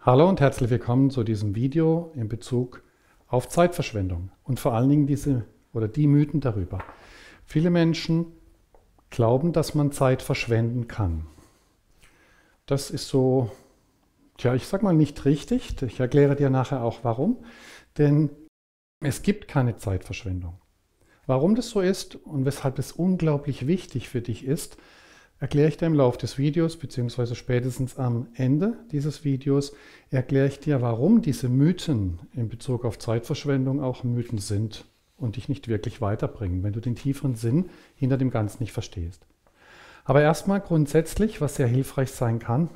Hallo und herzlich willkommen zu diesem Video in Bezug auf Zeitverschwendung und vor allen Dingen die Mythen darüber. Viele Menschen glauben, dass man Zeit verschwenden kann. Das ist so, ich sag mal nicht richtig. Ich erkläre dir nachher auch warum. Denn es gibt keine Zeitverschwendung. Warum das so ist und weshalb es unglaublich wichtig für dich ist, erkläre ich dir im Laufe des Videos, beziehungsweise spätestens am Ende dieses Videos, erkläre ich dir, warum diese Mythen in Bezug auf Zeitverschwendung auch Mythen sind und dich nicht wirklich weiterbringen, wenn du den tieferen Sinn hinter dem Ganzen nicht verstehst. Aber erstmal grundsätzlich, was sehr hilfreich sein kann,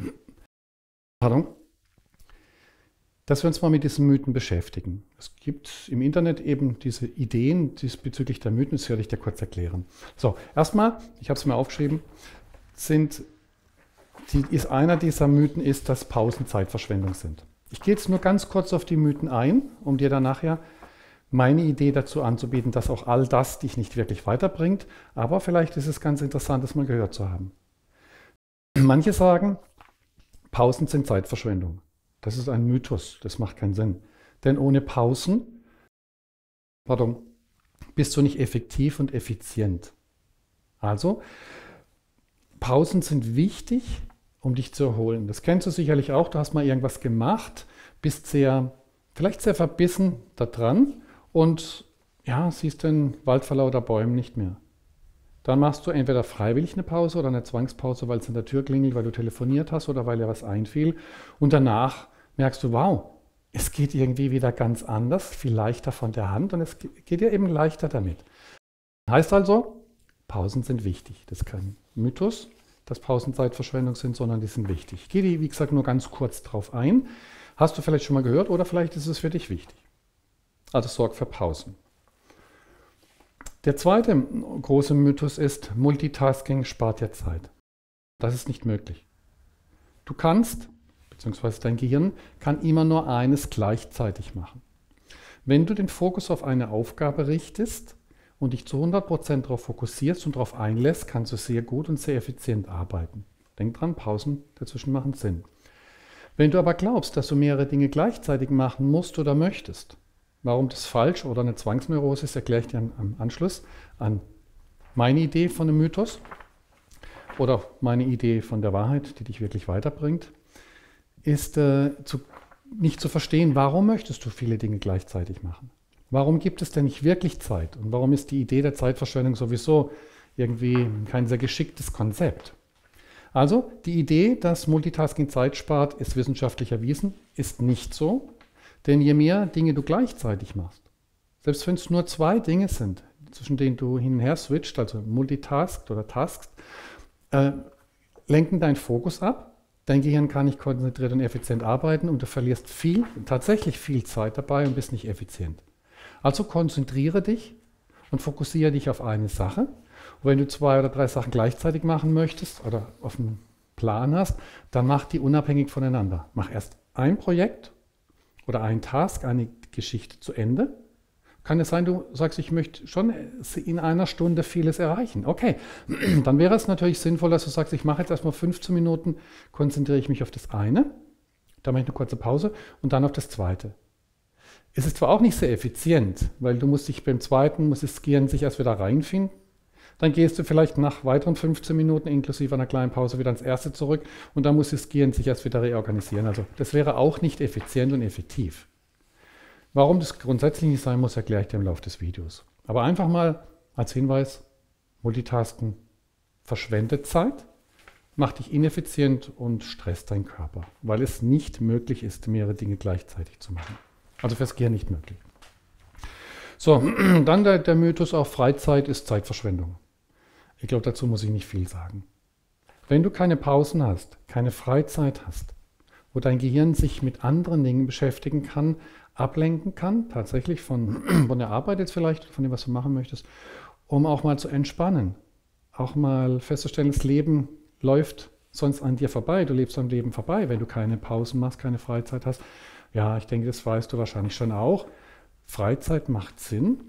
dass wir uns mal mit diesen Mythen beschäftigen. Es gibt im Internet eben diese Ideen diesbezüglich der Mythen, das werde ich dir kurz erklären. So, erstmal, ich habe es mir aufgeschrieben, einer dieser Mythen ist, dass Pausen Zeitverschwendung sind. Ich gehe jetzt nur ganz kurz auf die Mythen ein, um dir dann nachher meine Idee dazu anzubieten, dass auch all das dich nicht wirklich weiterbringt, aber vielleicht ist es ganz interessant, das mal gehört zu haben. Manche sagen, Pausen sind Zeitverschwendung. Das ist ein Mythos, das macht keinen Sinn. Denn ohne Pausen, bist du nicht effektiv und effizient. Also, Pausen sind wichtig, um dich zu erholen. Das kennst du sicherlich auch. Du hast mal irgendwas gemacht, bist vielleicht sehr verbissen da dran und siehst den Wald vor lauter Bäumen nicht mehr. Dann machst du entweder freiwillig eine Pause oder eine Zwangspause, weil es an der Tür klingelt, weil du telefoniert hast oder weil dir was einfiel. Und danach merkst du, wow, es geht irgendwie wieder ganz anders, viel leichter von der Hand und es geht dir eben leichter damit. Heißt also, Pausen sind wichtig. Das ist kein Mythos, dass Pausen Zeitverschwendung sind, sondern die sind wichtig. Ich gehe, wie gesagt, nur ganz kurz drauf ein. Hast du vielleicht schon mal gehört oder vielleicht ist es für dich wichtig. Also sorg für Pausen. Der zweite große Mythos ist, Multitasking spart dir Zeit. Das ist nicht möglich. Du kannst, beziehungsweise dein Gehirn kann immer nur eines gleichzeitig machen. Wenn du den Fokus auf eine Aufgabe richtest und dich zu 100% darauf fokussierst und darauf einlässt, kannst du sehr gut und sehr effizient arbeiten. Denk dran, Pausen dazwischen machen Sinn. Wenn du aber glaubst, dass du mehrere Dinge gleichzeitig machen musst oder möchtest, warum das falsch oder eine Zwangsneurose ist, erkläre ich dir am Anschluss an meine Idee von einem Mythos oder meine Idee von der Wahrheit, die dich wirklich weiterbringt, ist nicht zu verstehen, warum möchtest du viele Dinge gleichzeitig machen? Warum gibt es denn nicht wirklich Zeit? Und warum ist die Idee der Zeitverschwendung sowieso irgendwie kein sehr geschicktes Konzept? Also die Idee, dass Multitasking Zeit spart, ist wissenschaftlich erwiesen, ist nicht so. Denn je mehr Dinge du gleichzeitig machst, selbst wenn es nur 2 Dinge sind, zwischen denen du hin und her switcht, also multitaskst oder taskst, lenken deinen Fokus ab. Dein Gehirn kann nicht konzentriert und effizient arbeiten und du verlierst tatsächlich viel Zeit dabei und bist nicht effizient. Also konzentriere dich und fokussiere dich auf eine Sache. Und wenn du 2 oder 3 Sachen gleichzeitig machen möchtest oder auf einen Plan hast, dann mach die unabhängig voneinander. Mach erst ein Projekt oder ein Task, eine Geschichte zu Ende. Kann es sein, du sagst, ich möchte schon in einer Stunde vieles erreichen. Okay, dann wäre es natürlich sinnvoll, dass du sagst, ich mache jetzt erstmal 15 Minuten, konzentriere ich mich auf das eine, dann mache ich eine kurze Pause und dann auf das zweite. Es ist zwar auch nicht sehr effizient, weil du musst dich beim zweiten, muss das Gehirn sich erst wieder reinfinden. Dann gehst du vielleicht nach weiteren 15 Minuten inklusive einer kleinen Pause wieder ans erste zurück und dann muss das Gehirn sich erst wieder reorganisieren. Also das wäre auch nicht effizient und effektiv. Warum das grundsätzlich nicht sein muss, erkläre ich dir im Laufe des Videos. Aber einfach mal als Hinweis, Multitasken verschwendet Zeit, macht dich ineffizient und stresst deinen Körper, weil es nicht möglich ist, mehrere Dinge gleichzeitig zu machen. Also fürs Gehirn nicht möglich. So, dann der Mythos auch, Freizeit ist Zeitverschwendung. Ich glaube, dazu muss ich nicht viel sagen. Wenn du keine Pausen hast, keine Freizeit hast, wo dein Gehirn sich mit anderen Dingen beschäftigen kann, ablenken kann, tatsächlich von der Arbeit jetzt vielleicht, von dem, was du machen möchtest, um auch mal zu entspannen. Auch mal festzustellen, das Leben läuft sonst an dir vorbei, du lebst am Leben vorbei, wenn du keine Pausen machst, keine Freizeit hast. Ja, ich denke, das weißt du wahrscheinlich schon auch. Freizeit macht Sinn,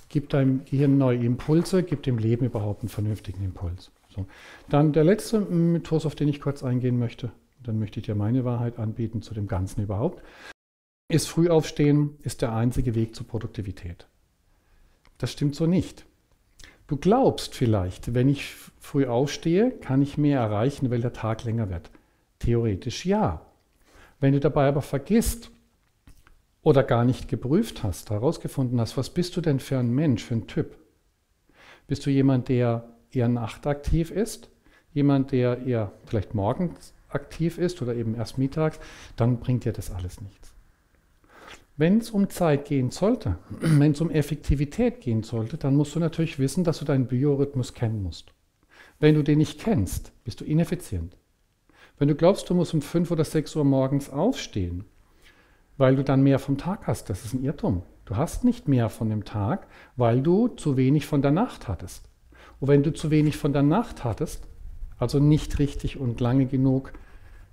gibt deinem Gehirn neue Impulse, gibt dem Leben überhaupt einen vernünftigen Impuls. So. Dann der letzte Mythos, auf den ich kurz eingehen möchte. dann möchte ich dir meine Wahrheit anbieten zu dem Ganzen überhaupt, ist Frühaufstehen ist der einzige Weg zur Produktivität. Das stimmt so nicht. Du glaubst vielleicht, wenn ich früh aufstehe, kann ich mehr erreichen, weil der Tag länger wird. Theoretisch ja. Wenn du dabei aber vergisst oder gar nicht geprüft hast, herausgefunden hast, was bist du denn für ein Mensch, für ein Typ? Bist du jemand, der eher nachtaktiv ist? Jemand, der eher vielleicht morgens aktiv ist oder eben erst mittags? Dann bringt dir das alles nichts. Wenn es um Zeit gehen sollte, wenn es um Effektivität gehen sollte, dann musst du natürlich wissen, dass du deinen Biorhythmus kennen musst. Wenn du den nicht kennst, bist du ineffizient. Wenn du glaubst, du musst um 5 oder 6 Uhr morgens aufstehen, weil du dann mehr vom Tag hast, das ist ein Irrtum. Du hast nicht mehr von dem Tag, weil du zu wenig von der Nacht hattest. Und wenn du zu wenig von der Nacht hattest, also nicht richtig und lange genug,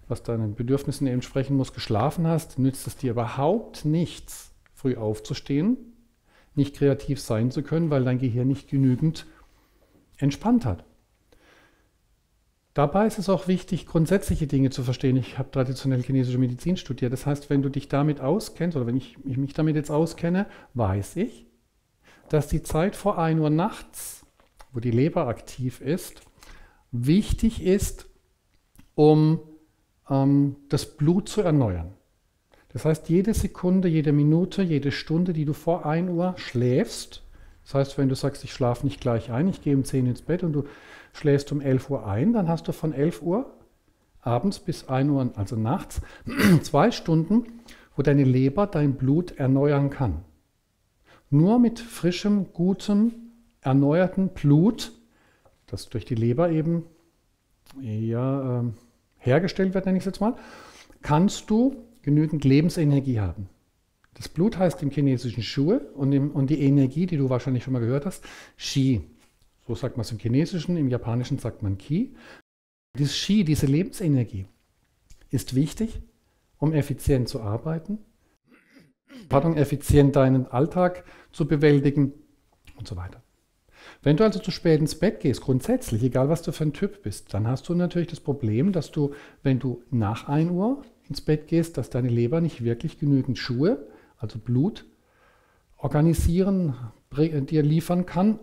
was deinen Bedürfnissen entsprechen muss, geschlafen hast, nützt es dir überhaupt nichts, früh aufzustehen, nicht kreativ sein zu können, weil dein Gehirn nicht genügend entspannt hat. Dabei ist es auch wichtig, grundsätzliche Dinge zu verstehen. Ich habe traditionell chinesische Medizin studiert. Das heißt, wenn du dich damit auskennst oder wenn ich mich damit jetzt auskenne, weiß ich, dass die Zeit vor 1 Uhr nachts, wo die Leber aktiv ist, wichtig ist, um das Blut zu erneuern. Das heißt, jede Sekunde, jede Minute, jede Stunde, die du vor 1 Uhr schläfst, das heißt, wenn du sagst, ich schlafe nicht gleich ein, ich gehe um 10 ins Bett und du schläfst um 11 Uhr ein, dann hast du von 11 Uhr abends bis 1 Uhr, also nachts, 2 Stunden, wo deine Leber dein Blut erneuern kann. Nur mit frischem, gutem, erneuertem Blut, das durch die Leber eben hergestellt wird, nenne ich es jetzt mal, kannst du genügend Lebensenergie haben. Das Blut heißt im Chinesischen Shui und die Energie, die du wahrscheinlich schon mal gehört hast, Qi. So sagt man es im Chinesischen, im Japanischen sagt man Qi. Dieses Qi, diese Lebensenergie, ist wichtig, um effizient zu arbeiten, effizient deinen Alltag zu bewältigen und so weiter. Wenn du also zu spät ins Bett gehst, grundsätzlich, egal was du für ein Typ bist, dann hast du natürlich das Problem, dass du, wenn du nach 1 Uhr ins Bett gehst, dass deine Leber nicht wirklich genügend Schuhe, also Blut, organisieren, dir liefern kann,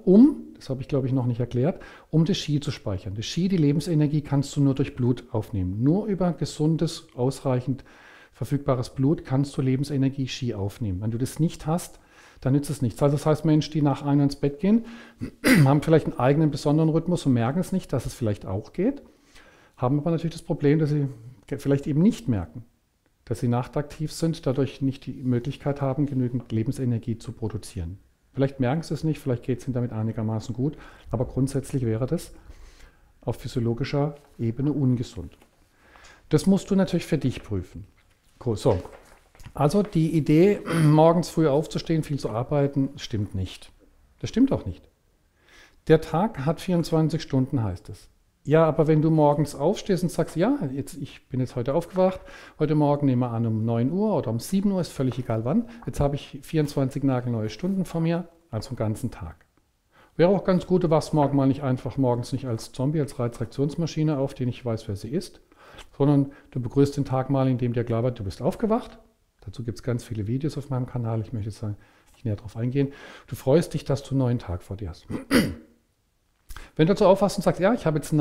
das habe ich glaube ich noch nicht erklärt, um das Qi zu speichern. Das Qi, die Lebensenergie, kannst du nur durch Blut aufnehmen. Nur über gesundes, ausreichend verfügbares Blut kannst du Lebensenergie Qi aufnehmen. Wenn du das nicht hast, dann nützt es nichts. Also das heißt, Menschen, die nach 1 Uhr ins Bett gehen, haben vielleicht einen eigenen besonderen Rhythmus und merken es nicht, dass es vielleicht auch geht, haben aber natürlich das Problem, dass sie vielleicht eben nicht merken, dass sie nachtaktiv sind, dadurch nicht die Möglichkeit haben, genügend Lebensenergie zu produzieren. Vielleicht merken sie es nicht, vielleicht geht es ihnen damit einigermaßen gut, aber grundsätzlich wäre das auf physiologischer Ebene ungesund. Das musst du natürlich für dich prüfen. Cool. So. Also die Idee, morgens früh aufzustehen, viel zu arbeiten, stimmt nicht. Das stimmt auch nicht. Der Tag hat 24 Stunden, heißt es. Ja, aber wenn du morgens aufstehst und sagst, ja, ich bin jetzt heute aufgewacht, heute Morgen nehmen wir an um 9 Uhr oder um 7 Uhr, ist völlig egal wann, jetzt habe ich 24 nagelneue Stunden vor mir, also den ganzen Tag. Wäre auch ganz gut, du wachst morgens nicht als Zombie, als Reizreaktionsmaschine auf, die nicht weiß, wer sie ist, sondern du begrüßt den Tag mal, indem dir klar wird, du bist aufgewacht. Dazu gibt es ganz viele Videos auf meinem Kanal, ich möchte jetzt nicht näher darauf eingehen. Du freust dich, dass du einen neuen Tag vor dir hast. Wenn du dazu aufwachst und sagst, ja, ich habe jetzt ich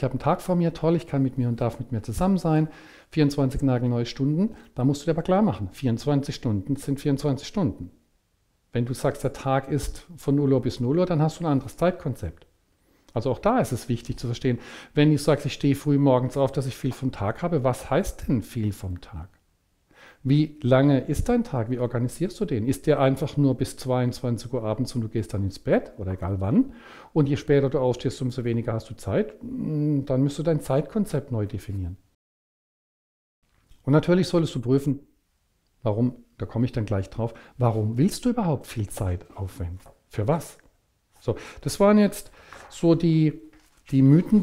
habe einen Tag vor mir, toll, ich kann mit mir und darf mit mir zusammen sein, 24 nagelneue Stunden, da musst du dir aber klar machen, 24 Stunden sind 24 Stunden. Wenn du sagst, der Tag ist von 0 Uhr bis 0 Uhr, dann hast du ein anderes Zeitkonzept. Also auch da ist es wichtig zu verstehen, wenn du sagst, ich stehe früh morgens auf, dass ich viel vom Tag habe, was heißt denn viel vom Tag? Wie lange ist dein Tag? Wie organisierst du den? Ist der einfach nur bis 22 Uhr abends und du gehst dann ins Bett oder egal wann? Und je später du aufstehst, umso weniger hast du Zeit. Dann musst du dein Zeitkonzept neu definieren. Und natürlich solltest du prüfen, warum, da komme ich dann gleich drauf, warum willst du überhaupt viel Zeit aufwenden? Für was? So, das waren jetzt so die Mythen,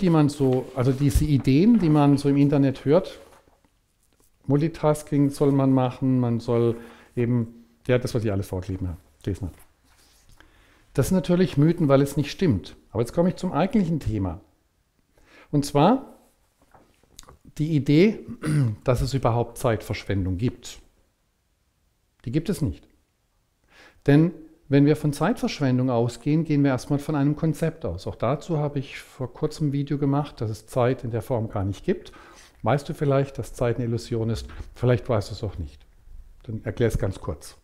also diese Ideen, die man so im Internet hört. Multitasking soll man machen, man soll eben, das, was ich alles vorgelesen habe. Das sind natürlich Mythen, weil es nicht stimmt. Aber jetzt komme ich zum eigentlichen Thema. Und zwar die Idee, dass es überhaupt Zeitverschwendung gibt, die gibt es nicht. Denn wenn wir von Zeitverschwendung ausgehen, gehen wir erstmal von einem Konzept aus. Auch dazu habe ich vor kurzem ein Video gemacht, dass es Zeit in der Form gar nicht gibt. Weißt du vielleicht, dass Zeit eine Illusion ist? Vielleicht weißt du es auch nicht. Dann erkläre es ganz kurz.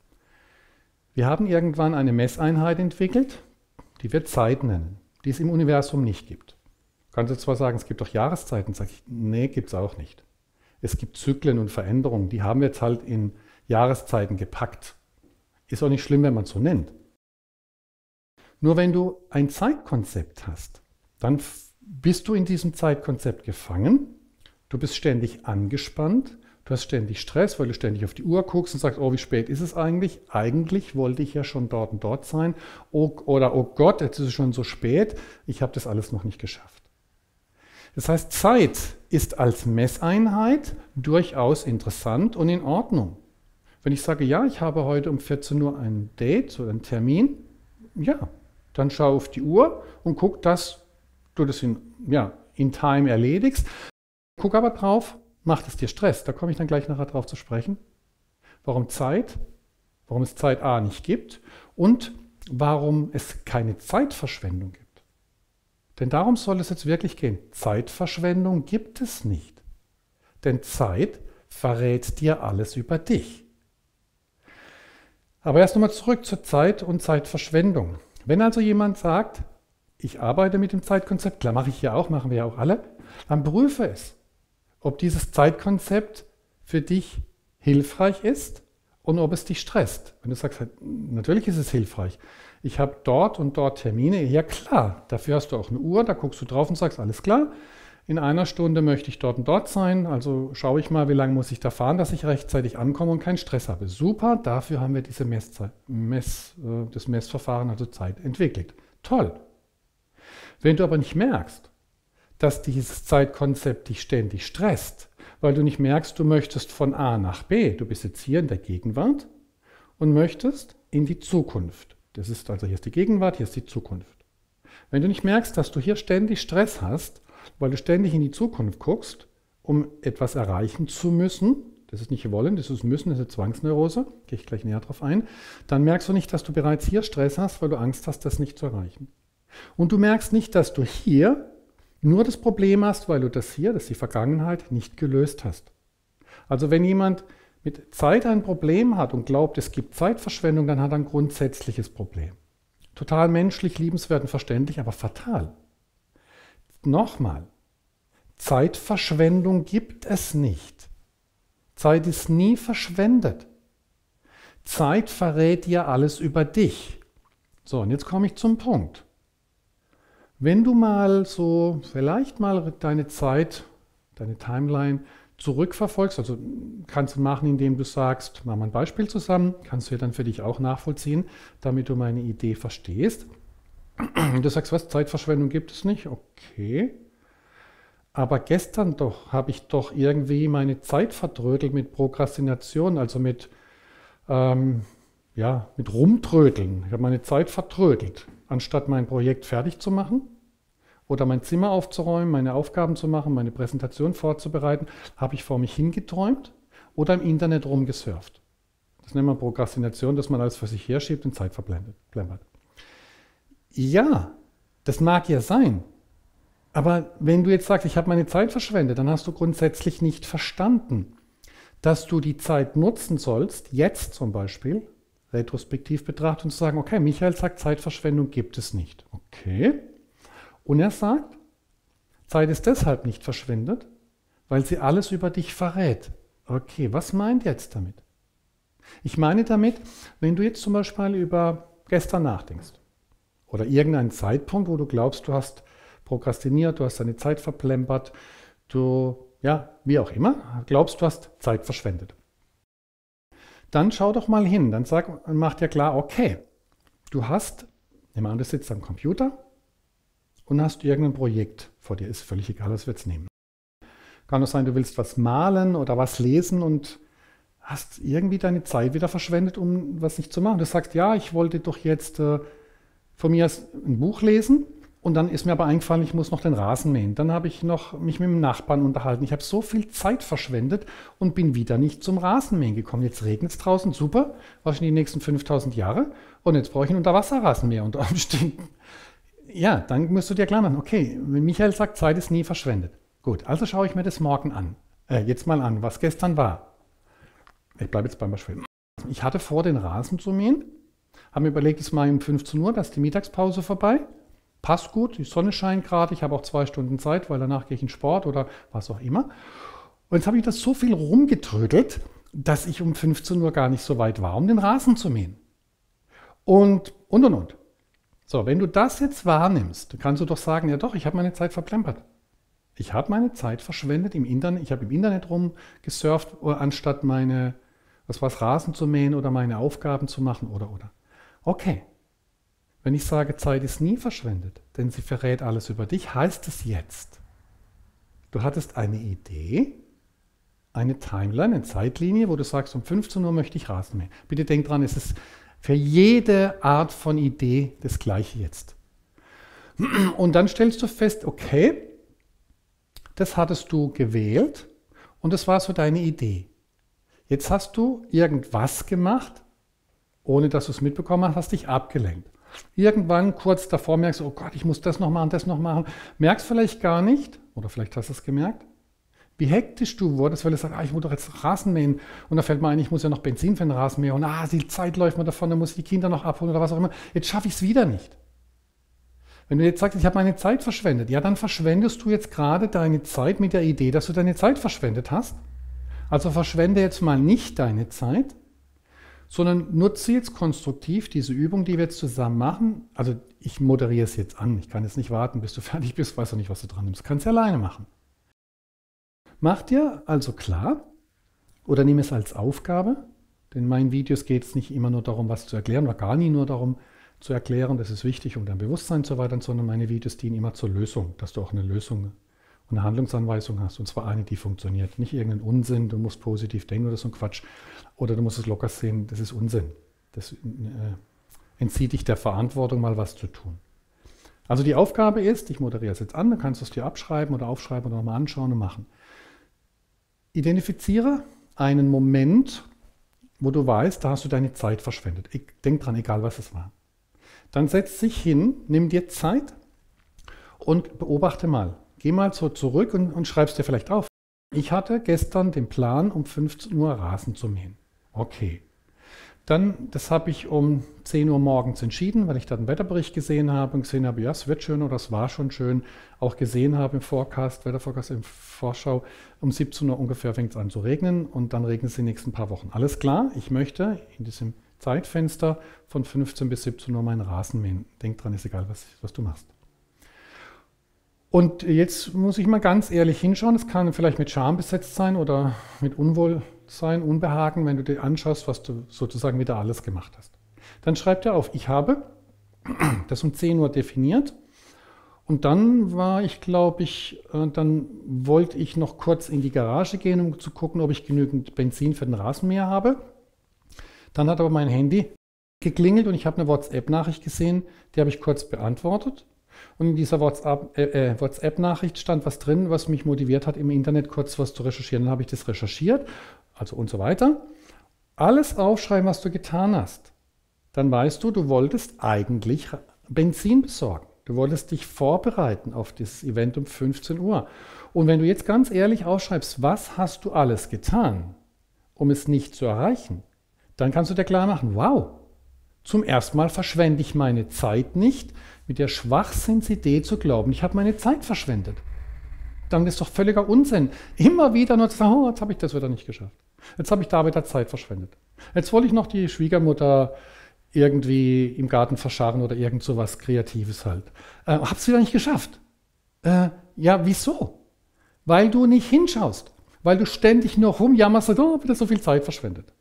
Wir haben irgendwann eine Messeinheit entwickelt, die wir Zeit nennen, die es im Universum nicht gibt. Du kannst jetzt zwar sagen, es gibt doch Jahreszeiten, sage ich, nee, gibt es auch nicht. Es gibt Zyklen und Veränderungen, die haben wir jetzt halt in Jahreszeiten gepackt. Ist auch nicht schlimm, wenn man es so nennt. Nur wenn du ein Zeitkonzept hast, dann bist du in diesem Zeitkonzept gefangen. Du bist ständig angespannt, du hast ständig Stress, weil du ständig auf die Uhr guckst und sagst, oh, wie spät ist es eigentlich? Eigentlich wollte ich ja schon dort und dort sein. Oder, oh Gott, jetzt ist es schon so spät, ich habe das alles noch nicht geschafft. Das heißt, Zeit ist als Messeinheit durchaus interessant und in Ordnung. Wenn ich sage, ja, ich habe heute um 14 Uhr ein Date oder einen Termin, ja, dann schau auf die Uhr und guck, dass du das in Time erledigst. Guck aber drauf, macht es dir Stress? Da komme ich dann gleich nachher drauf zu sprechen. Warum es Zeit A nicht gibt und warum es keine Zeitverschwendung gibt. Denn darum soll es jetzt wirklich gehen. Zeitverschwendung gibt es nicht. Denn Zeit verrät dir alles über dich. Aber erst nochmal zurück zur Zeit und Zeitverschwendung. Wenn also jemand sagt, ich arbeite mit dem Zeitkonzept, klar mache ich ja auch, machen wir ja auch alle, dann prüfe es, ob dieses Zeitkonzept für dich hilfreich ist und ob es dich stresst. Wenn du sagst, natürlich ist es hilfreich. Ich habe dort und dort Termine, ja klar, dafür hast du auch eine Uhr, da guckst du drauf und sagst, alles klar, in einer Stunde möchte ich dort und dort sein, also schaue ich mal, wie lange muss ich da fahren, dass ich rechtzeitig ankomme und keinen Stress habe. Super, dafür haben wir diese das Messverfahren, also Zeit, entwickelt. Toll. Wenn du aber nicht merkst, dass dieses Zeitkonzept dich ständig stresst, weil du nicht merkst, du möchtest von A nach B, du bist jetzt hier in der Gegenwart und möchtest in die Zukunft. Das ist also, hier ist die Gegenwart, hier ist die Zukunft. Wenn du nicht merkst, dass du hier ständig Stress hast, weil du ständig in die Zukunft guckst, um etwas erreichen zu müssen, das ist nicht wollen, das ist müssen, das ist eine Zwangsneurose, gehe ich gleich näher drauf ein, dann merkst du nicht, dass du bereits hier Stress hast, weil du Angst hast, das nicht zu erreichen. Und du merkst nicht, dass du hier nur das Problem hast, weil du das hier, das ist die Vergangenheit, nicht gelöst hast. Also wenn jemand mit Zeit ein Problem hat und glaubt, es gibt Zeitverschwendung, dann hat er ein grundsätzliches Problem. Total menschlich, liebenswert und verständlich, aber fatal. Nochmal, Zeitverschwendung gibt es nicht. Zeit ist nie verschwendet. Zeit verrät dir alles über dich. So, und jetzt komme ich zum Punkt. Wenn du mal so, vielleicht mal deine Zeit, deine Timeline zurückverfolgst, also kannst du machen, indem du sagst, machen wir ein Beispiel zusammen, kannst du ja dann für dich auch nachvollziehen, damit du meine Idee verstehst. Du sagst, was, Zeitverschwendung gibt es nicht? Okay. Aber gestern habe ich doch irgendwie meine Zeit vertrödelt mit Prokrastination, also mit Rumtrödeln. Ich habe meine Zeit vertrödelt. Anstatt mein Projekt fertig zu machen oder mein Zimmer aufzuräumen, meine Aufgaben zu machen, meine Präsentation vorzubereiten, habe ich vor mich hingeträumt oder im Internet rumgesurft. Das nennt man Prokrastination, dass man alles für sich herschiebt und Zeit verplempert. Ja, das mag ja sein. Aber wenn du jetzt sagst, ich habe meine Zeit verschwendet, dann hast du grundsätzlich nicht verstanden, dass du die Zeit nutzen sollst, jetzt zum Beispiel, retrospektiv betrachten und zu sagen, okay, Michael sagt, Zeitverschwendung gibt es nicht. Okay. Und er sagt, Zeit ist deshalb nicht verschwendet, weil sie alles über dich verrät. Okay, was meint er jetzt damit? Ich meine damit, wenn du jetzt zum Beispiel über gestern nachdenkst oder irgendeinen Zeitpunkt, wo du glaubst, du hast prokrastiniert, du hast deine Zeit verplempert, wie auch immer, glaubst, du hast Zeit verschwendet. Dann schau doch mal hin, dann mach dir klar, okay, du hast, nehmen wir an, du sitzt am Computer und hast irgendein Projekt vor dir, ist völlig egal, was wir jetzt nehmen. Kann auch sein, du willst was malen oder was lesen und hast irgendwie deine Zeit wieder verschwendet, um was nicht zu machen. Du sagst, ja, ich wollte doch jetzt von mir ein Buch lesen, Und dann ist mir aber eingefallen, ich muss noch den Rasen mähen. Dann habe ich noch mich mit dem Nachbarn unterhalten. Ich habe so viel Zeit verschwendet und bin wieder nicht zum Rasenmähen gekommen. Jetzt regnet es draußen, super, wahrscheinlich die nächsten 5000 Jahre. Und jetzt brauche ich einen Unterwasserrasenmäher unter Umständen. Ja, dann musst du dir klar machen, okay, wenn Michael sagt, Zeit ist nie verschwendet. Gut, also schaue ich mir das morgen an. Jetzt mal an, was gestern war. Ich bleibe jetzt beim Beispiel. Ich hatte vor, den Rasen zu mähen, habe mir überlegt, es mache ich um 15 Uhr, da ist die Mittagspause vorbei. Passt gut, die Sonne scheint gerade, ich habe auch 2 Stunden Zeit, weil danach gehe ich in Sport oder was auch immer. Und jetzt habe ich das so viel rumgetrödelt, dass ich um 15 Uhr gar nicht so weit war, um den Rasen zu mähen. Und. So, wenn du das jetzt wahrnimmst, dann kannst du doch sagen, ja doch, ich habe meine Zeit verplempert. Ich habe meine Zeit verschwendet im Internet, ich habe im Internet rumgesurft, anstatt Rasen zu mähen oder meine Aufgaben zu machen oder. Okay. Wenn ich sage, Zeit ist nie verschwendet, denn sie verrät alles über dich, heißt es jetzt, du hattest eine Idee, eine Timeline, eine Zeitlinie, wo du sagst, um 15 Uhr möchte ich Rasen mähen. Bitte denk dran, es ist für jede Art von Idee das Gleiche jetzt. Und dann stellst du fest, okay, das hattest du gewählt und das war so deine Idee. Jetzt hast du irgendwas gemacht, ohne dass du es mitbekommen hast, hast dich abgelenkt. Irgendwann kurz davor merkst du, oh Gott, ich muss das noch machen. Merkst vielleicht gar nicht, oder vielleicht hast du es gemerkt, wie hektisch du wurdest, weil du sagst, ich muss doch jetzt Rasen mähen. Und da fällt mir ein, ich muss ja noch Benzin für den Rasen mähen. Und die Zeit läuft mir davon, dann muss ich die Kinder noch abholen oder was auch immer. Jetzt schaffe ich es wieder nicht. Wenn du jetzt sagst, ich habe meine Zeit verschwendet, ja, dann verschwendest du jetzt gerade deine Zeit mit der Idee, dass du deine Zeit verschwendet hast. Also verschwende jetzt mal nicht deine Zeit, sondern nutze jetzt konstruktiv diese Übung, die wir jetzt zusammen machen. Also ich moderiere es jetzt an. Ich kann jetzt nicht warten, bis du fertig bist, weiß auch nicht, was du dran nimmst. Kannst du alleine machen. Mach dir also klar oder nimm es als Aufgabe, denn in meinen Videos geht es nicht immer nur darum, was zu erklären oder gar nie nur darum zu erklären, das ist wichtig, um dein Bewusstsein zu erweitern, sondern meine Videos dienen immer zur Lösung, dass du auch eine Lösung und eine Handlungsanweisung hast, und zwar eine, die funktioniert. Nicht irgendein Unsinn, du musst positiv denken oder so ein Quatsch, oder du musst es locker sehen, das ist Unsinn. Das entzieht dich der Verantwortung, mal was zu tun. Also die Aufgabe ist, ich moderiere es jetzt an, dann kannst du es dir abschreiben oder aufschreiben oder nochmal anschauen und machen. Identifiziere einen Moment, wo du weißt, da hast du deine Zeit verschwendet. Denk dran, egal was es war. Dann setz dich hin, nimm dir Zeit und beobachte mal. Geh mal so zurück und schreib es dir vielleicht auf. Ich hatte gestern den Plan, um 15 Uhr Rasen zu mähen. Okay. Dann, das habe ich um 10 Uhr morgens entschieden, weil ich da einen Wetterbericht gesehen habe und gesehen habe, ja, es wird schön oder es war schon schön. Auch gesehen habe im Wetterforecast, im Vorschau, um 17 Uhr ungefähr fängt es an zu regnen und dann regnet es die nächsten paar Wochen. Alles klar, ich möchte in diesem Zeitfenster von 15 bis 17 Uhr meinen Rasen mähen. Denk dran, ist egal, was du machst. Und jetzt muss ich mal ganz ehrlich hinschauen, es kann vielleicht mit Scham besetzt sein oder mit Unwohlsein, Unbehagen, wenn du dir anschaust, was du sozusagen wieder alles gemacht hast. Dann schreib dir auf, ich habe das um 10 Uhr definiert und dann dann wollte ich noch kurz in die Garage gehen, um zu gucken, ob ich genügend Benzin für den Rasenmäher habe. Dann hat aber mein Handy geklingelt und ich habe eine WhatsApp-Nachricht gesehen, die habe ich kurz beantwortet. Und in dieser WhatsApp-Nachricht stand was drin, was mich motiviert hat, im Internet kurz was zu recherchieren. Dann habe ich das recherchiert, also und so weiter. Alles aufschreiben, was du getan hast. Dann weißt du, du wolltest eigentlich Benzin besorgen. Du wolltest dich vorbereiten auf dieses Event um 15 Uhr. Und wenn du jetzt ganz ehrlich aufschreibst, was hast du alles getan, um es nicht zu erreichen, dann kannst du dir klar machen, wow, zum ersten Mal verschwende ich meine Zeit nicht, mit der Schwachsinnsidee zu glauben, ich habe meine Zeit verschwendet. Dann ist doch völliger Unsinn. Immer wieder nur zu sagen, oh, jetzt habe ich das wieder nicht geschafft. Jetzt habe ich da wieder Zeit verschwendet. Jetzt wollte ich noch die Schwiegermutter irgendwie im Garten verscharren oder irgend so was Kreatives halt. Habe es wieder nicht geschafft. Ja, wieso? Weil du nicht hinschaust. Weil du ständig nur rumjammerst und wieder so viel Zeit verschwendet.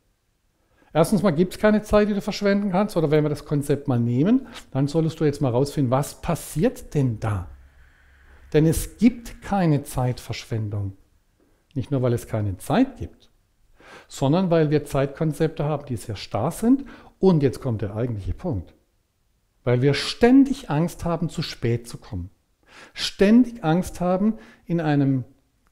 Erstens mal gibt es keine Zeit, die du verschwenden kannst, oder wenn wir das Konzept mal nehmen, dann solltest du jetzt mal rausfinden, was passiert denn da? Denn es gibt keine Zeitverschwendung. Nicht nur, weil es keine Zeit gibt, sondern weil wir Zeitkonzepte haben, die sehr starr sind. Und jetzt kommt der eigentliche Punkt. Weil wir ständig Angst haben, zu spät zu kommen. Ständig Angst haben, in einem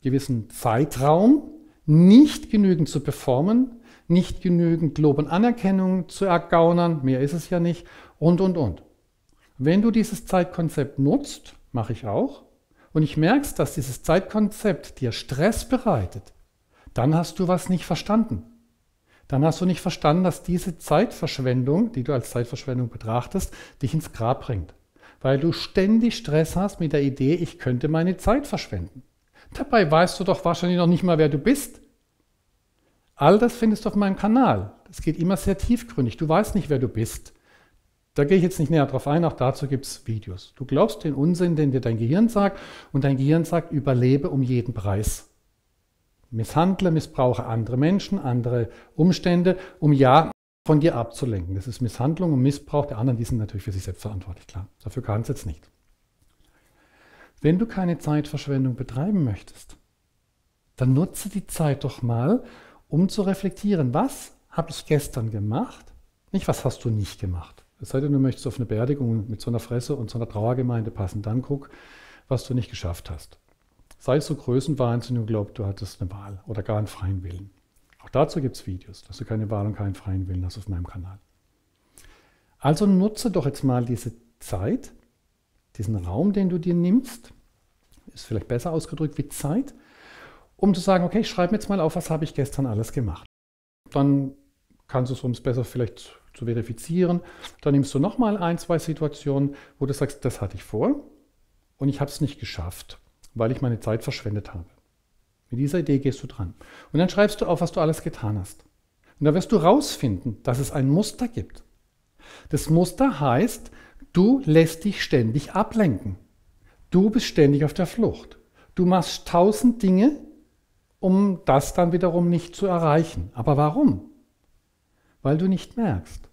gewissen Zeitraum nicht genügend zu performen, nicht genügend Lob und Anerkennung zu ergaunern, mehr ist es ja nicht, und. Wenn du dieses Zeitkonzept nutzt, mache ich auch, und ich merkst, dass dieses Zeitkonzept dir Stress bereitet, dann hast du was nicht verstanden. Dann hast du nicht verstanden, dass diese Zeitverschwendung, die du als Zeitverschwendung betrachtest, dich ins Grab bringt. Weil du ständig Stress hast mit der Idee, ich könnte meine Zeit verschwenden. Dabei weißt du doch wahrscheinlich noch nicht mal, wer du bist. All das findest du auf meinem Kanal. Es geht immer sehr tiefgründig. Du weißt nicht, wer du bist. Da gehe ich jetzt nicht näher drauf ein, auch dazu gibt es Videos. Du glaubst den Unsinn, den dir dein Gehirn sagt, und dein Gehirn sagt, überlebe um jeden Preis. Misshandle, missbrauche andere Menschen, andere Umstände, um ja von dir abzulenken. Das ist Misshandlung und Missbrauch der anderen, die sind natürlich für sich selbst verantwortlich, klar. Dafür kann es jetzt nicht. Wenn du keine Zeitverschwendung betreiben möchtest, dann nutze die Zeit doch mal, um zu reflektieren, was habe ich gestern gemacht, nicht was hast du nicht gemacht. Es sei denn, du möchtest auf eine Beerdigung mit so einer Fresse und so einer Trauergemeinde passen, dann guck, was du nicht geschafft hast. Sei so größenwahnsinnig und glaub, du hattest eine Wahl oder gar einen freien Willen. Auch dazu gibt es Videos, dass du keine Wahl und keinen freien Willen hast auf meinem Kanal. Also nutze doch jetzt mal diese Zeit, diesen Raum, den du dir nimmst, ist vielleicht besser ausgedrückt wie Zeit, um zu sagen, okay, ich schreibe mir jetzt mal auf, was habe ich gestern alles gemacht. Dann kannst du es, um es besser vielleicht zu verifizieren, dann nimmst du nochmal ein, zwei Situationen, wo du sagst, das hatte ich vor und ich habe es nicht geschafft, weil ich meine Zeit verschwendet habe. Mit dieser Idee gehst du dran. Und dann schreibst du auf, was du alles getan hast. Und da wirst du rausfinden, dass es ein Muster gibt. Das Muster heißt, du lässt dich ständig ablenken. Du bist ständig auf der Flucht. Du machst 1000 Dinge, um das dann wiederum nicht zu erreichen. Aber warum? Weil du nicht merkst,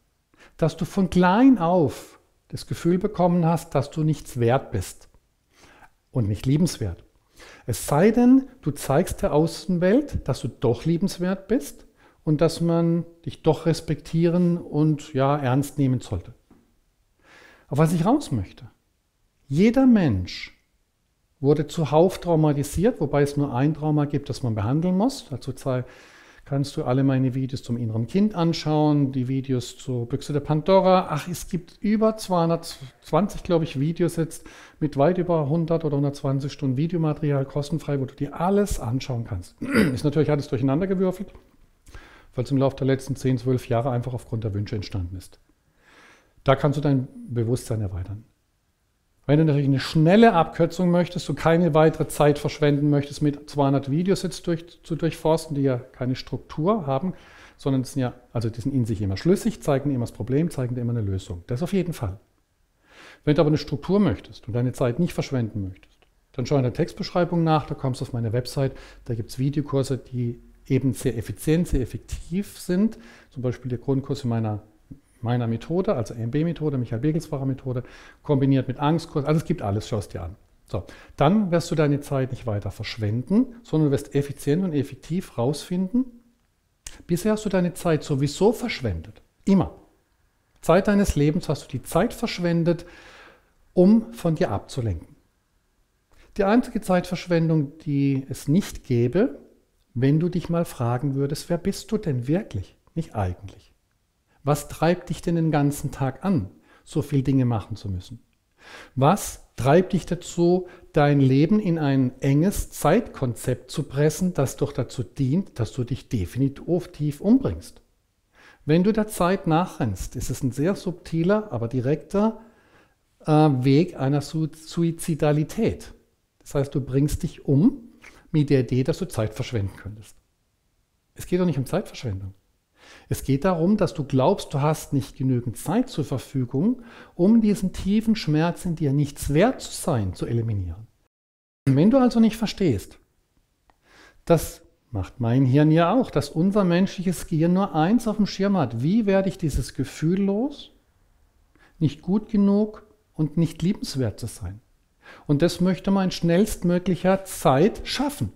dass du von klein auf das Gefühl bekommen hast, dass du nichts wert bist und nicht liebenswert. Es sei denn, du zeigst der Außenwelt, dass du doch liebenswert bist und dass man dich doch respektieren und ja, ernst nehmen sollte. Auf was ich raus möchte. Jeder Mensch wurde zuhauf traumatisiert, wobei es nur ein Trauma gibt, das man behandeln muss. Dazu kannst du alle meine Videos zum inneren Kind anschauen, die Videos zur Büchse der Pandora. Ach, es gibt über 220, glaube ich, Videos jetzt mit weit über 100 oder 120 Stunden Videomaterial kostenfrei, wo du dir alles anschauen kannst. Ist natürlich alles durcheinandergewürfelt, weil es im Laufe der letzten 10, 12 Jahre einfach aufgrund der Wünsche entstanden ist. Da kannst du dein Bewusstsein erweitern. Wenn du natürlich eine schnelle Abkürzung möchtest, du keine weitere Zeit verschwenden möchtest, mit 200 Videos jetzt zu durchforsten, die ja keine Struktur haben, sondern die sind in sich immer schlüssig, zeigen dir immer das Problem, zeigen dir immer eine Lösung. Das auf jeden Fall. Wenn du aber eine Struktur möchtest und deine Zeit nicht verschwenden möchtest, dann schau in der Textbeschreibung nach, da kommst du auf meine Website, da gibt es Videokurse, die eben sehr effizient, sehr effektiv sind. Zum Beispiel der Grundkurs in meiner Methode, also EMB-Methode, Michael-Begelsbacher-Methode, kombiniert mit Angstkurs. Also es gibt alles, schau es dir an. So, dann wirst du deine Zeit nicht weiter verschwenden, sondern du wirst effizient und effektiv rausfinden. Bisher hast du deine Zeit sowieso verschwendet. Immer. Zeit deines Lebens hast du die Zeit verschwendet, um von dir abzulenken. Die einzige Zeitverschwendung, die es nicht gäbe, wenn du dich mal fragen würdest, wer bist du denn wirklich? Nicht eigentlich. Was treibt dich denn den ganzen Tag an, so viele Dinge machen zu müssen? Was treibt dich dazu, dein Leben in ein enges Zeitkonzept zu pressen, das doch dazu dient, dass du dich definitiv umbringst? Wenn du der Zeit nachrennst, ist es ein sehr subtiler, aber direkter Weg einer Suizidalität. Das heißt, du bringst dich um mit der Idee, dass du Zeit verschwenden könntest. Es geht doch nicht um Zeitverschwendung. Es geht darum, dass du glaubst, du hast nicht genügend Zeit zur Verfügung, um diesen tiefen Schmerz in dir nichts wert zu sein, zu eliminieren. Wenn du also nicht verstehst, das macht mein Hirn ja auch, dass unser menschliches Gehirn nur eins auf dem Schirm hat. Wie werde ich dieses Gefühl los, nicht gut genug und nicht liebenswert zu sein? Und das möchte man in schnellstmöglicher Zeit schaffen.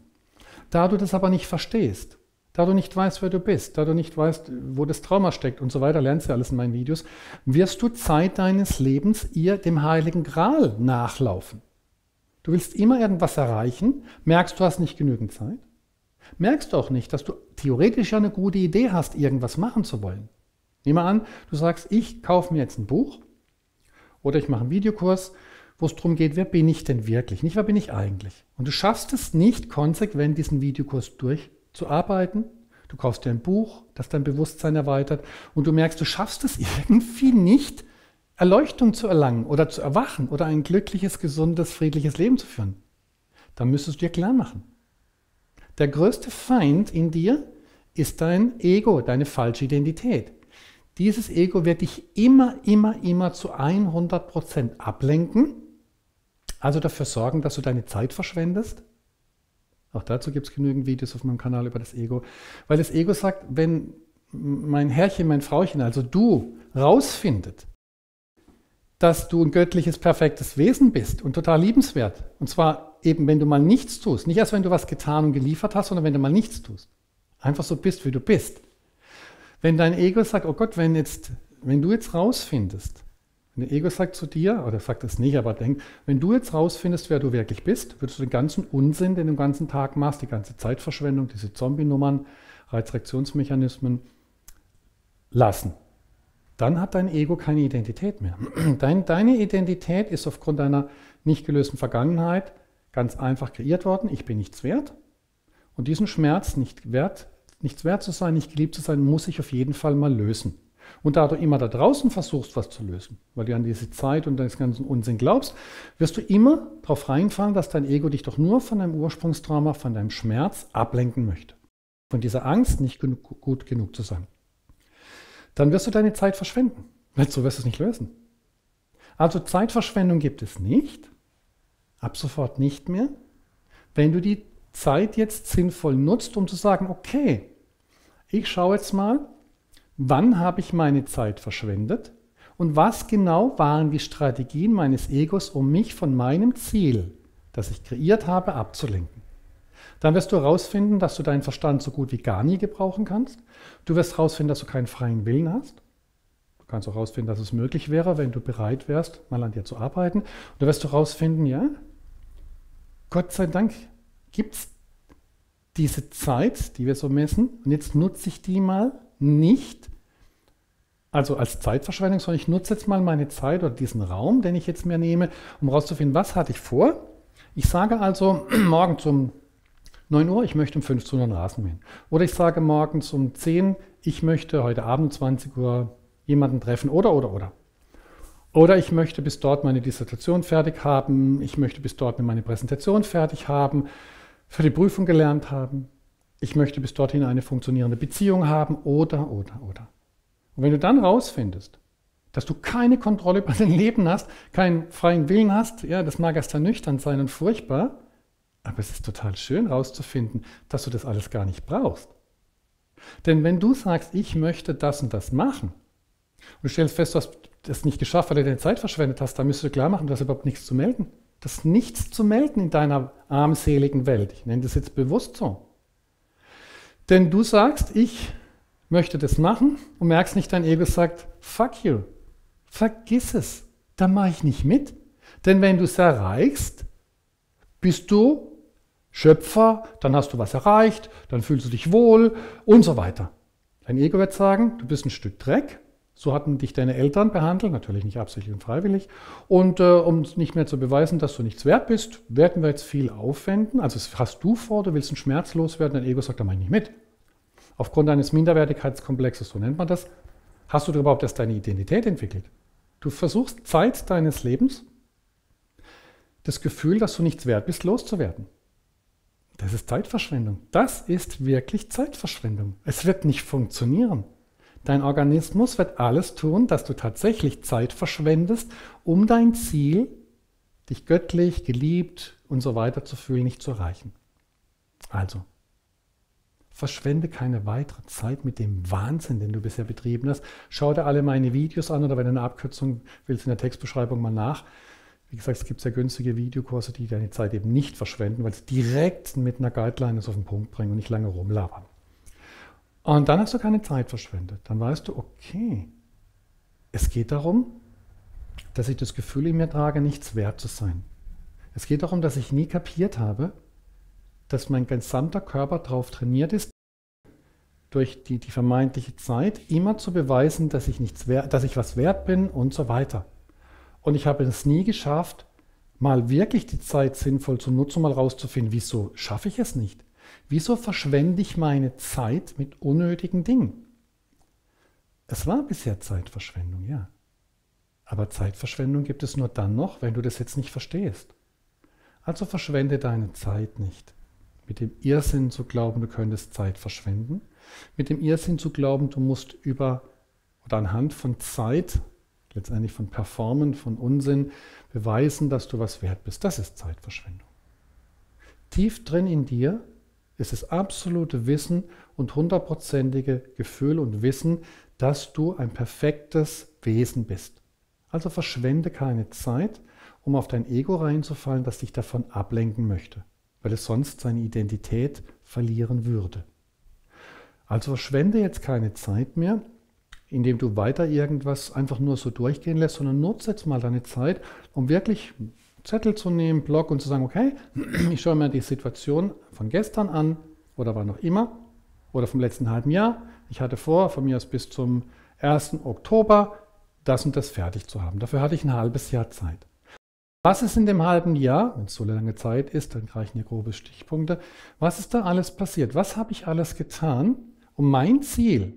Da du das aber nicht verstehst, da du nicht weißt, wer du bist, da du nicht weißt, wo das Trauma steckt und so weiter, lernst du alles in meinen Videos, wirst du Zeit deines Lebens ihr dem Heiligen Gral nachlaufen. Du willst immer irgendwas erreichen, merkst, du hast nicht genügend Zeit, merkst du auch nicht, dass du theoretisch ja eine gute Idee hast, irgendwas machen zu wollen. Nehmen wir an, du sagst, ich kaufe mir jetzt ein Buch oder ich mache einen Videokurs, wo es darum geht, wer bin ich denn wirklich, nicht wer bin ich eigentlich. Und du schaffst es nicht, konsequent diesen Videokurs durchzuarbeiten. Du kaufst dir ein Buch, das dein Bewusstsein erweitert und du merkst, du schaffst es irgendwie nicht, Erleuchtung zu erlangen oder zu erwachen oder ein glückliches, gesundes, friedliches Leben zu führen. Dann müsstest du dir klar machen. Der größte Feind in dir ist dein Ego, deine falsche Identität. Dieses Ego wird dich immer zu 100% ablenken, also dafür sorgen, dass du deine Zeit verschwendest. Auch dazu gibt es genügend Videos auf meinem Kanal über das Ego. Weil das Ego sagt, wenn mein Herrchen, mein Frauchen, also du, rausfindet, dass du ein göttliches, perfektes Wesen bist und total liebenswert. Und zwar eben, wenn du mal nichts tust. Nicht erst, wenn du was getan und geliefert hast, sondern wenn du mal nichts tust. Einfach so bist, wie du bist. Wenn dein Ego sagt, oh Gott, wenn du jetzt rausfindest, wenn der Ego sagt zu dir, oder sagt es nicht, aber denkt, wenn du jetzt rausfindest, wer du wirklich bist, würdest du den ganzen Unsinn, den du den ganzen Tag machst, die ganze Zeitverschwendung, diese Zombie-Nummern, Reizreaktionsmechanismen, lassen. Dann hat dein Ego keine Identität mehr. Deine Identität ist aufgrund deiner nicht gelösten Vergangenheit ganz einfach kreiert worden. Ich bin nichts wert. Und diesen Schmerz, nichts wert zu sein, nicht geliebt zu sein, muss ich auf jeden Fall mal lösen. Und da du immer da draußen versuchst, was zu lösen, weil du an diese Zeit und deinen ganzen Unsinn glaubst, wirst du immer darauf reinfallen, dass dein Ego dich doch nur von deinem Ursprungstrauma, von deinem Schmerz ablenken möchte. Von dieser Angst, nicht gut genug zu sein. Dann wirst du deine Zeit verschwenden, weil so wirst du es nicht lösen. Also Zeitverschwendung gibt es nicht, ab sofort nicht mehr, wenn du die Zeit jetzt sinnvoll nutzt, um zu sagen, okay, ich schaue jetzt mal, wann habe ich meine Zeit verschwendet und was genau waren die Strategien meines Egos, um mich von meinem Ziel, das ich kreiert habe, abzulenken. Dann wirst du herausfinden, dass du deinen Verstand so gut wie gar nie gebrauchen kannst. Du wirst herausfinden, dass du keinen freien Willen hast. Du kannst auch herausfinden, dass es möglich wäre, wenn du bereit wärst, mal an dir zu arbeiten. Und dann wirst du herausfinden, ja, Gott sei Dank gibt es diese Zeit, die wir so messen, und jetzt nutze ich die mal nicht, also als Zeitverschwendung, sondern ich nutze jetzt mal meine Zeit oder diesen Raum, den ich jetzt mir nehme, um herauszufinden, was hatte ich vor. Ich sage also morgen um 9 Uhr, ich möchte um 15 Uhr einen Rasen mähen. Oder ich sage morgens um 10, ich möchte heute Abend 20 Uhr jemanden treffen oder. Oder ich möchte bis dort meine Dissertation fertig haben, ich möchte bis dort meine Präsentation fertig haben, für die Prüfung gelernt haben, ich möchte bis dorthin eine funktionierende Beziehung haben oder. Und wenn du dann rausfindest, dass du keine Kontrolle über dein Leben hast, keinen freien Willen hast, ja, das mag erst ernüchternd sein und furchtbar, aber es ist total schön herauszufinden, dass du das alles gar nicht brauchst. Denn wenn du sagst, ich möchte das und das machen, und du stellst fest, du hast das nicht geschafft, weil du deine Zeit verschwendet hast, dann müsstest du klar machen, du hast überhaupt nichts zu melden. Das ist nichts zu melden in deiner armseligen Welt. Ich nenne das jetzt bewusst so. Denn du sagst, ich möchte das machen und merkst nicht, dein Ego sagt, fuck you, vergiss es, da mache ich nicht mit. Denn wenn du es erreichst, bist du Schöpfer, dann hast du was erreicht, dann fühlst du dich wohl und so weiter. Dein Ego wird sagen, du bist ein Stück Dreck, so hatten dich deine Eltern behandelt, natürlich nicht absichtlich und freiwillig. Und um nicht mehr zu beweisen, dass du nichts wert bist, werden wir jetzt viel aufwenden. Also das hast du vor, du willst einen Schmerz loswerden, dein Ego sagt, da mache ich nicht mit. Aufgrund eines Minderwertigkeitskomplexes, so nennt man das, hast du überhaupt erst deine Identität entwickelt. Du versuchst Zeit deines Lebens, das Gefühl, dass du nichts wert bist, loszuwerden. Das ist Zeitverschwendung. Das ist wirklich Zeitverschwendung. Es wird nicht funktionieren. Dein Organismus wird alles tun, dass du tatsächlich Zeit verschwendest, um dein Ziel, dich göttlich, geliebt und so weiter zu fühlen, nicht zu erreichen. Also, verschwende keine weitere Zeit mit dem Wahnsinn, den du bisher betrieben hast. Schau dir alle meine Videos an oder wenn du eine Abkürzung willst, in der Textbeschreibung mal nach. Wie gesagt, es gibt sehr günstige Videokurse, die deine Zeit eben nicht verschwenden, weil sie direkt mit einer Guideline es auf den Punkt bringen und nicht lange rumlabern. Und dann hast du keine Zeit verschwendet. Dann weißt du, okay, es geht darum, dass ich das Gefühl in mir trage, nichts wert zu sein. Es geht darum, dass ich nie kapiert habe, dass mein gesamter Körper darauf trainiert ist, durch die vermeintliche Zeit immer zu beweisen, dass ich was wert bin und so weiter. Und ich habe es nie geschafft, mal wirklich die Zeit sinnvoll zu nutzen, mal rauszufinden, wieso schaffe ich es nicht? Wieso verschwende ich meine Zeit mit unnötigen Dingen? Es war bisher Zeitverschwendung, ja. Aber Zeitverschwendung gibt es nur dann noch, wenn du das jetzt nicht verstehst. Also verschwende deine Zeit nicht. Mit dem Irrsinn zu glauben, du könntest Zeit verschwenden. Mit dem Irrsinn zu glauben, du musst oder anhand von Zeit, letztendlich von Performen, von Unsinn, beweisen, dass du was wert bist. Das ist Zeitverschwendung. Tief drin in dir ist das absolute Wissen und 100%ige Gefühl und Wissen, dass du ein perfektes Wesen bist. Also verschwende keine Zeit, um auf dein Ego reinzufallen, das dich davon ablenken möchte, weil es sonst seine Identität verlieren würde. Also verschwende jetzt keine Zeit mehr, indem du weiter irgendwas einfach nur so durchgehen lässt, sondern nutze jetzt mal deine Zeit, um wirklich einen Zettel zu nehmen, Block und zu sagen, okay, ich schaue mir die Situation von gestern an oder wann noch immer oder vom letzten halben Jahr. Ich hatte vor, von mir aus bis zum 1. Oktober das und das fertig zu haben. Dafür hatte ich ein halbes Jahr Zeit. Was ist in dem halben Jahr, wenn es so lange Zeit ist, dann reichen hier grobe Stichpunkte, was ist da alles passiert? Was habe ich alles getan, um mein Ziel,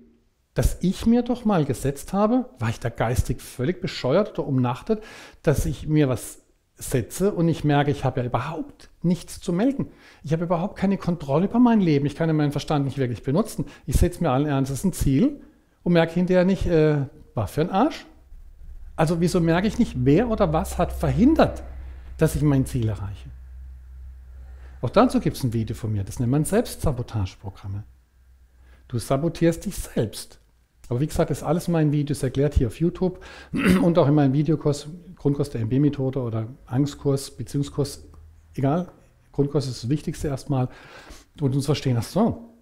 das ich mir doch mal gesetzt habe, war ich da geistig völlig bescheuert oder umnachtet, dass ich mir was setze und ich merke, ich habe ja überhaupt nichts zu melden. Ich habe überhaupt keine Kontrolle über mein Leben. Ich kann ja meinen Verstand nicht wirklich benutzen. Ich setze mir allen Ernstes ein Ziel und merke hinterher nicht, war für ein Arsch. Also wieso merke ich nicht, wer oder was hat verhindert, dass ich mein Ziel erreiche? Auch dazu gibt es ein Video von mir, das nennt man Selbstsabotageprogramme. Du sabotierst dich selbst. Aber wie gesagt, das ist alles in meinen Videos erklärt hier auf YouTube und auch in meinem Videokurs, Grundkurs der MB-Methode oder Angstkurs, Beziehungskurs, egal. Grundkurs ist das Wichtigste erstmal und uns verstehen, ach so,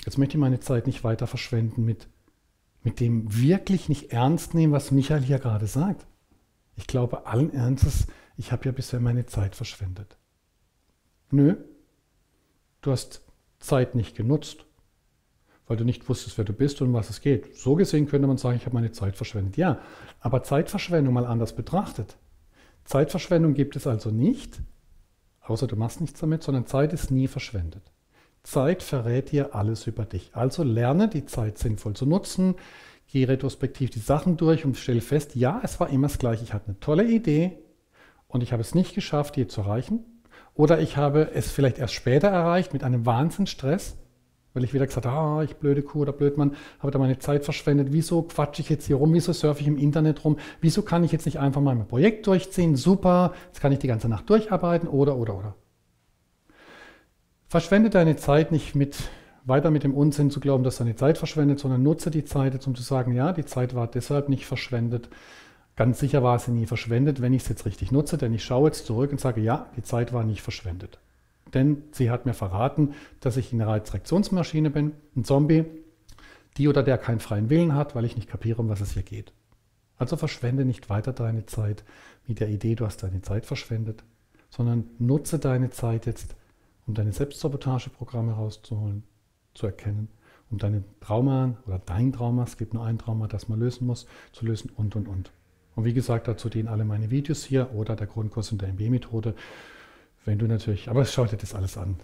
jetzt möchte ich meine Zeit nicht weiter verschwenden mit dem wirklich nicht ernst nehmen, was Michael hier gerade sagt. Ich glaube allen Ernstes, ich habe ja bisher meine Zeit verschwendet. Nö, du hast Zeit nicht genutzt, weil du nicht wusstest, wer du bist und um was es geht. So gesehen könnte man sagen, ich habe meine Zeit verschwendet. Ja, aber Zeitverschwendung mal anders betrachtet. Zeitverschwendung gibt es also nicht, außer du machst nichts damit, sondern Zeit ist nie verschwendet. Zeit verrät dir alles über dich. Also lerne die Zeit sinnvoll zu nutzen, geh retrospektiv die Sachen durch und stelle fest, ja, es war immer das Gleiche. Ich hatte eine tolle Idee und ich habe es nicht geschafft, die zu erreichen. Oder ich habe es vielleicht erst später erreicht mit einem Wahnsinnsstress, weil ich wieder gesagt habe, ich blöde Kuh oder Blödmann, habe da meine Zeit verschwendet. Wieso quatsche ich jetzt hier rum? Wieso surfe ich im Internet rum? Wieso kann ich jetzt nicht einfach mal mein Projekt durchziehen? Super, jetzt kann ich die ganze Nacht durcharbeiten oder. Verschwende deine Zeit nicht weiter mit dem Unsinn zu glauben, dass deine Zeit verschwendet, sondern nutze die Zeit jetzt, um zu sagen, ja, die Zeit war deshalb nicht verschwendet. Ganz sicher war sie nie verschwendet, wenn ich es jetzt richtig nutze, denn ich schaue jetzt zurück und sage, ja, die Zeit war nicht verschwendet. Denn sie hat mir verraten, dass ich eine Reizreaktionsmaschine bin, ein Zombie, die oder der keinen freien Willen hat, weil ich nicht kapiere, um was es hier geht. Also verschwende nicht weiter deine Zeit mit der Idee, du hast deine Zeit verschwendet, sondern nutze deine Zeit jetzt, um deine Selbstsabotageprogramme rauszuholen, zu erkennen, um deine Trauma oder dein Trauma, es gibt nur ein Trauma, das man lösen muss, zu lösen und. Und wie gesagt, dazu dienen alle meine Videos hier oder der Grundkurs in der MB-Methode. Wenn du natürlich, aber schau dir das alles an,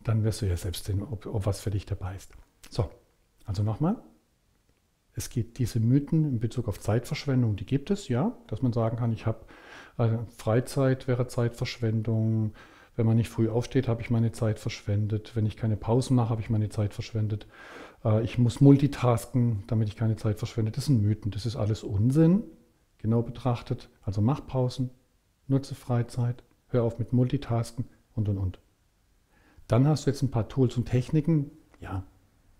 dann wirst du ja selbst sehen, ob was für dich dabei ist. So, also nochmal. Es gibt diese Mythen in Bezug auf Zeitverschwendung, die gibt es, ja, dass man sagen kann, ich habe Freizeit wäre Zeitverschwendung. Wenn man nicht früh aufsteht, habe ich meine Zeit verschwendet. Wenn ich keine Pausen mache, habe ich meine Zeit verschwendet. Ich muss multitasken, damit ich keine Zeit verschwende. Das sind Mythen, das ist alles Unsinn, genau betrachtet. Also mach Pausen, nutze Freizeit, hör auf mit Multitasken und. Dann hast du jetzt ein paar Tools und Techniken, ja,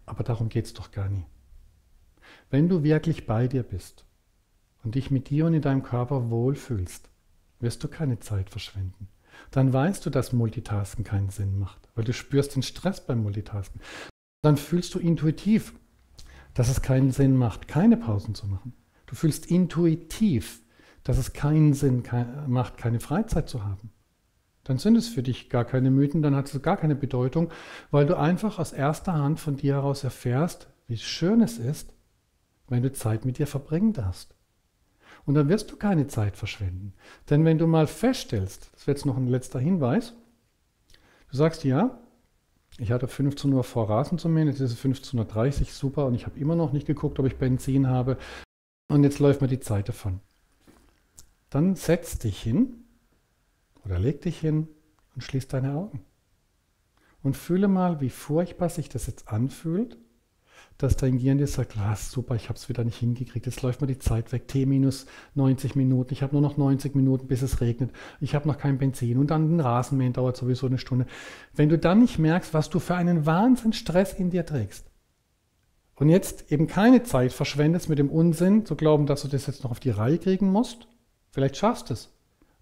aber darum geht es doch gar nie. Wenn du wirklich bei dir bist und dich mit dir und in deinem Körper wohlfühlst, wirst du keine Zeit verschwenden. Dann weißt du, dass Multitasken keinen Sinn macht, weil du spürst den Stress beim Multitasken. Dann fühlst du intuitiv, dass es keinen Sinn macht, keine Pausen zu machen. Du fühlst intuitiv, dass es keinen Sinn macht, keine Freizeit zu haben. Dann sind es für dich gar keine Mythen, dann hat es gar keine Bedeutung, weil du einfach aus erster Hand von dir heraus erfährst, wie schön es ist, wenn du Zeit mit dir verbringen darfst. Und dann wirst du keine Zeit verschwenden. Denn wenn du mal feststellst, das wird jetzt noch ein letzter Hinweis, du sagst, ja, ich hatte 15 Uhr vor Rasen zu mähen, jetzt ist es 15:30 Uhr, super, und ich habe immer noch nicht geguckt, ob ich Benzin habe und jetzt läuft mir die Zeit davon. Dann setz dich hin oder leg dich hin und schließ deine Augen. Und fühle mal, wie furchtbar sich das jetzt anfühlt, dass dein Gehirn dir sagt, super, ich habe es wieder nicht hingekriegt, jetzt läuft mir die Zeit weg, T minus 90 Minuten, ich habe nur noch 90 Minuten, bis es regnet, ich habe noch kein Benzin und dann ein Rasenmähen dauert sowieso eine Stunde. Wenn du dann nicht merkst, was du für einen Wahnsinnsstress in dir trägst und jetzt eben keine Zeit verschwendest mit dem Unsinn, zu glauben, dass du das jetzt noch auf die Reihe kriegen musst, vielleicht schaffst du es.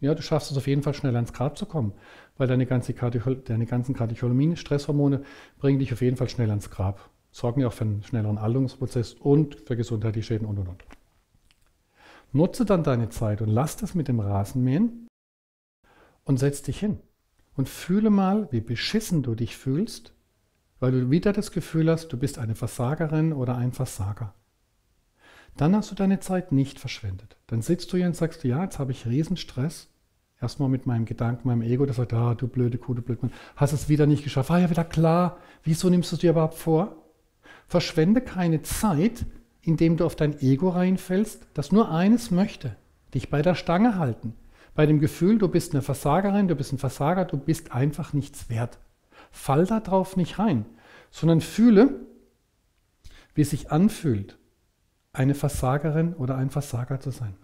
Ja, du schaffst es auf jeden Fall schneller ans Grab zu kommen, weil deine ganzen Katecholamine, Stresshormone bringen dich auf jeden Fall schnell ans Grab. Sorgen ja auch für einen schnelleren Alterungsprozess und für gesundheitliche Schäden und. Nutze dann deine Zeit und lass das mit dem Rasenmähen und setz dich hin. Und fühle mal, wie beschissen du dich fühlst, weil du wieder das Gefühl hast, du bist eine Versagerin oder ein Versager. Dann hast du deine Zeit nicht verschwendet. Dann sitzt du hier und sagst, ja, jetzt habe ich Riesenstress. Erstmal mit meinem Gedanken, meinem Ego, das sagt, du blöde Kuh, du blöd Mann, hast es wieder nicht geschafft. Ja, wieder klar. Wieso nimmst du es dir überhaupt vor? Verschwende keine Zeit, indem du auf dein Ego reinfällst, das nur eines möchte, dich bei der Stange halten. Bei dem Gefühl, du bist eine Versagerin, du bist ein Versager, du bist einfach nichts wert. Fall da drauf nicht rein, sondern fühle, wie es sich anfühlt, eine Versagerin oder ein Versager zu sein.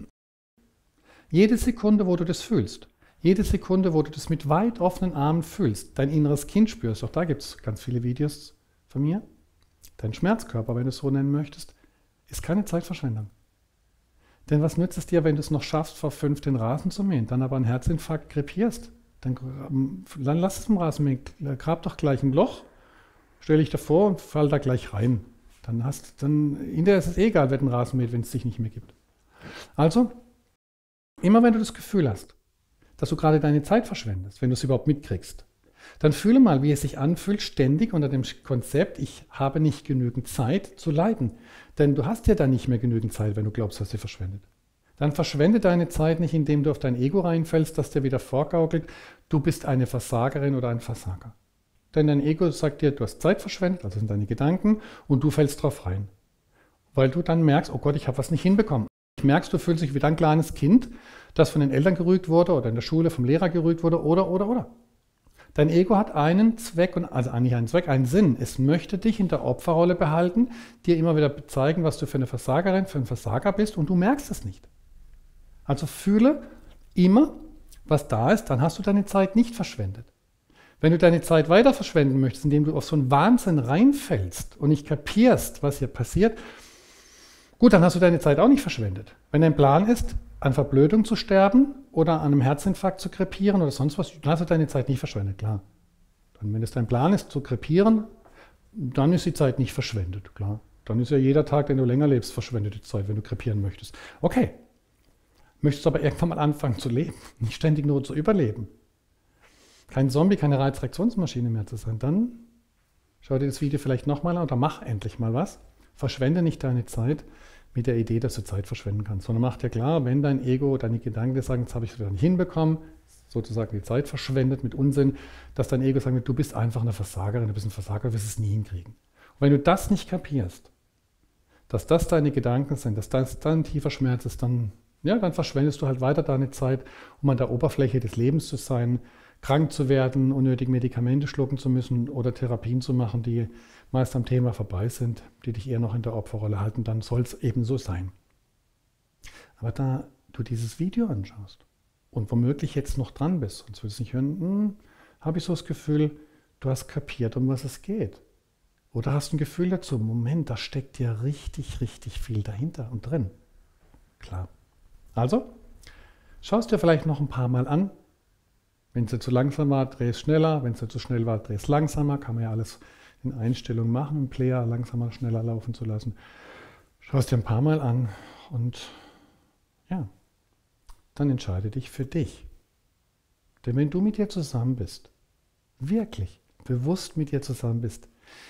Jede Sekunde, wo du das fühlst, jede Sekunde, wo du das mit weit offenen Armen fühlst, dein inneres Kind spürst, auch da gibt es ganz viele Videos von mir, dein Schmerzkörper, wenn du es so nennen möchtest, ist keine Zeitverschwendung. Denn was nützt es dir, wenn du es noch schaffst, vor 5 den Rasen zu mähen, dann aber einen Herzinfarkt krepierst? Dann lass es im Rasenmähen, grab doch gleich ein Loch, stell dich davor und fall da gleich rein. Hinterher ist es egal, wer den Rasen mäht, wenn es dich nicht mehr gibt. Also, immer wenn du das Gefühl hast, dass du gerade deine Zeit verschwendest, wenn du es überhaupt mitkriegst, dann fühle mal, wie es sich anfühlt, ständig unter dem Konzept, ich habe nicht genügend Zeit zu leiden. Denn du hast ja dann nicht mehr genügend Zeit, wenn du glaubst, dass sie verschwendet. Dann verschwende deine Zeit nicht, indem du auf dein Ego reinfällst, das dir wieder vorgaukelt, du bist eine Versagerin oder ein Versager. Denn dein Ego sagt dir, du hast Zeit verschwendet, also sind deine Gedanken, und du fällst drauf rein. Weil du dann merkst, oh Gott, ich habe was nicht hinbekommen. Du merkst, du fühlst dich wie ein kleines Kind, das von den Eltern gerügt wurde oder in der Schule vom Lehrer gerügt wurde oder. Dein Ego hat einen Zweck, also nicht einen Zweck, einen Sinn. Es möchte dich in der Opferrolle behalten, dir immer wieder zeigen, was du für eine Versagerin, für einen Versager bist und du merkst es nicht. Also fühle immer, was da ist, dann hast du deine Zeit nicht verschwendet. Wenn du deine Zeit weiter verschwenden möchtest, indem du auf so einen Wahnsinn reinfällst und nicht kapierst, was hier passiert, gut, dann hast du deine Zeit auch nicht verschwendet. Wenn dein Plan ist, an Verblödung zu sterben oder an einem Herzinfarkt zu krepieren oder sonst was, dann hast du deine Zeit nicht verschwendet, klar. Dann, wenn es dein Plan ist, zu krepieren, dann ist die Zeit nicht verschwendet, klar. Dann ist ja jeder Tag, den du länger lebst, verschwendete Zeit, wenn du krepieren möchtest. Okay, möchtest du aber irgendwann mal anfangen zu leben, nicht ständig nur zu überleben. Kein Zombie, keine Reizreaktionsmaschine mehr zu sein, dann schau dir das Video vielleicht nochmal an oder mach endlich mal was. Verschwende nicht deine Zeit mit der Idee, dass du Zeit verschwenden kannst, sondern mach dir klar, wenn dein Ego, deine Gedanken dir sagen, jetzt habe ich es wieder nicht hinbekommen, sozusagen die Zeit verschwendet mit Unsinn, dass dein Ego sagt, du bist einfach eine Versagerin, du bist ein Versager, du wirst es nie hinkriegen. Und wenn du das nicht kapierst, dass das deine Gedanken sind, dass das dann tiefer Schmerz ist, dann verschwendest du halt weiter deine Zeit, um an der Oberfläche des Lebens zu sein, krank zu werden, unnötig Medikamente schlucken zu müssen oder Therapien zu machen, die meist am Thema vorbei sind, die dich eher noch in der Opferrolle halten, dann soll es eben so sein. Aber da du dieses Video anschaust und womöglich jetzt noch dran bist, sonst willst du nicht hören, habe ich so das Gefühl, du hast kapiert, um was es geht. Oder hast ein Gefühl dazu, Moment, da steckt ja richtig, richtig viel dahinter und drin. Klar. Also, schau es dir vielleicht noch ein paar Mal an. Wenn es dir zu langsam war, dreh es schneller. Wenn es dir zu schnell war, dreh es langsamer. Kann man ja alles in Einstellungen machen, einen Player langsamer, schneller laufen zu lassen. Schau es dir ein paar Mal an und ja, dann entscheide dich für dich. Denn wenn du mit dir zusammen bist, wirklich bewusst mit dir zusammen bist,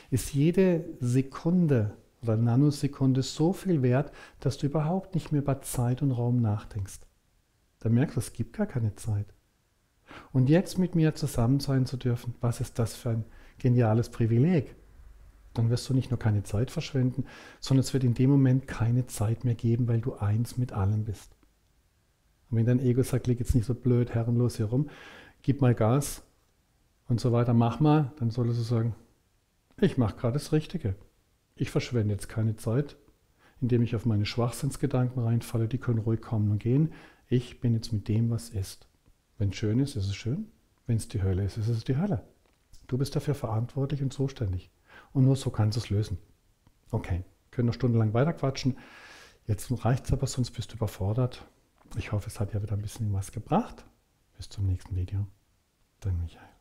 ist jede Sekunde oder Nanosekunde so viel wert, dass du überhaupt nicht mehr über Zeit und Raum nachdenkst. Dann merkst du, es gibt gar keine Zeit. Und jetzt mit mir zusammen sein zu dürfen, was ist das für ein geniales Privileg? Dann wirst du nicht nur keine Zeit verschwenden, sondern es wird in dem Moment keine Zeit mehr geben, weil du eins mit allem bist. Und wenn dein Ego sagt, leg jetzt nicht so blöd, herrenlos hier rum, gib mal Gas und so weiter, mach mal, dann solltest du sagen, ich mache gerade das Richtige. Ich verschwende jetzt keine Zeit, indem ich auf meine Schwachsinnsgedanken reinfalle, die können ruhig kommen und gehen. Ich bin jetzt mit dem, was ist. Wenn es schön ist, ist es schön. Wenn es die Hölle ist, ist es die Hölle. Du bist dafür verantwortlich und zuständig. Und nur so kannst du es lösen. Okay, können noch stundenlang weiterquatschen. Jetzt reicht es aber, sonst bist du überfordert. Ich hoffe, es hat ja wieder ein bisschen was gebracht. Bis zum nächsten Video. Dein Michael.